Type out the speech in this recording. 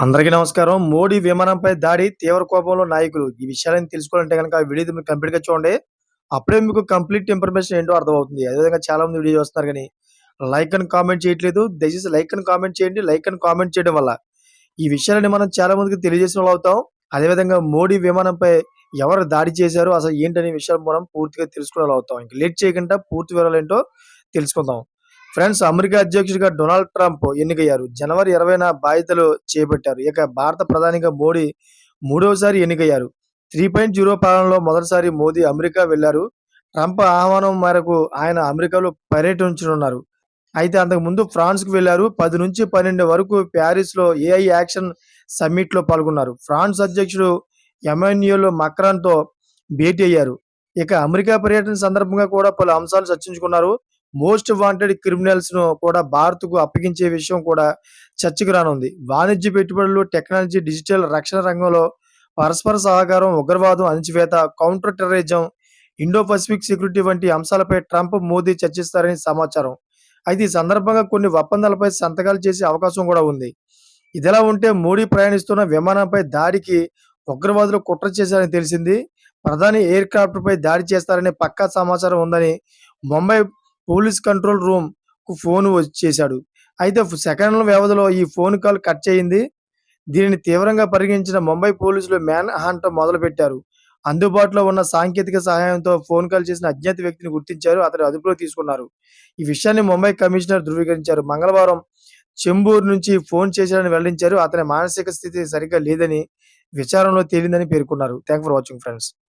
అందరికీ నమస్కారం. మోడీ విమానంపై దాడి, తీవ్ర కోపంలో నాయకులు. ఈ విషయాలను తెలుసుకోవాలంటే గనక ఆ వీడియో మీరు కంప్లీట్‌గా చూడండి. అప్పుడే మీకు కంప్లీట్ ఇన్ఫర్మేషన్ ఏంటో అర్థమవుతుంది. అదేవిధంగా చాలామంది వీడియో చూస్తున్నారు గానీ, లైక్ అని కామెంట్ చేయట్లేదు. దయచేసి లైక్ అని కామెంట్ చేయండి. లైక్ అని కామెంట్ చేయడం వల్ల ఈ విషయాలని మనం చాలా మందికి తెలియజేసిన వాళ్ళవుతాం. అదేవిధంగా మోడీ విమానంపై ఎవరు దాడి చేశారు? అసలు ఏంటనే విషయాలు మనం పూర్తిగా తెలుసుకునేవాళ్ళవుతాం. ఇంక లేట్ చేయకుండా పూర్తి వివరాలేంటో తెలుసుకుందాం. ఫ్రెండ్స్, అమెరికా అధ్యక్షుడిగా డొనాల్డ్ ట్రంప్ ఎన్నికయ్యారు. జనవరి 20న బాధ్యతలు చేపట్టారు. ఇక భారత ప్రధానిగా మోడీ మూడవసారి ఎన్నికయ్యారు. 3.0 పాలనలో మొదటిసారి మోదీ అమెరికా వెళ్లారు. ట్రంప్ ఆహ్వానం మేరకు ఆయన అమెరికాలో పర్యటించనున్నారు. అయితే అంతకుముందు ఫ్రాన్స్‌కు వెళ్లారు. 10-12 వరకు ప్యారిస్‌లో ఏఐ యాక్షన్ సమ్మిట్‌లో పాల్గొన్నారు. ఫ్రాన్స్ అధ్యక్షుడు ఎమాన్యుయల్ మాక్రాన్‌తో భేటీ అయ్యారు. ఇక అమెరికా పర్యటన సందర్భంగా కూడా పలు అంశాలు చర్చించుకున్నారు. మోస్ట్ వాంటెడ్ క్రిమినల్స్‌ను కూడా భారత్‌కు అప్పగించే విషయం కూడా చర్చకు రానుంది. వాణిజ్య పెట్టుబడులు, టెక్నాలజీ, డిజిటల్, రక్షణ రంగంలో పరస్పర సహకారం, ఉగ్రవాదం అణచివేత, counter terrorism, Indo Pacific security వంటి అంశాలపై ట్రంప్, మోదీ చర్చిస్తారని సమాచారం. అయితే ఈ సందర్భంగా కొన్ని ఒప్పందాలపై సంతకాలు చేసే అవకాశం కూడా ఉంది. ఇదిలా ఉంటే మోడీ ప్రయాణిస్తున్న విమానంపై దాడికి ఉగ్రవాదులు కుట్ర చేశారని తెలిసింది. ప్రధాని ఎయిర్ క్రాఫ్ట్‌పై దాడి చేస్తారనే పక్కా సమాచారం ఉందని ముంబై పోలీస్ కంట్రోల్ రూమ్‌కు ఫోన్ చేశాడు. అయితే సెకన్ల వ్యవధిలో ఈ ఫోన్ కాల్ కట్ అయింది. దీనిని తీవ్రంగా పరిగణించిన ముంబై పోలీసులు మ్యాన్ హంట్ మొదలుపెట్టారు. అందుబాటులో ఉన్న సాంకేతిక సహాయంతో ఫోన్ కాల్ చేసిన అజ్ఞాత వ్యక్తిని గుర్తించారు. అతన్ని అదుపులోకి తీసుకున్నారు. ఈ విషయాన్ని ముంబై కమిషనర్ ధృవీకరించారు. మంగళవారం చెంబూరు నుంచి ఫోన్ చేశాడని వెల్లడించారు. అతని మానసిక స్థితి సరిగ్గా లేదని విచారణలో తేలిందని పేర్కొన్నారు. Thank for watching friends.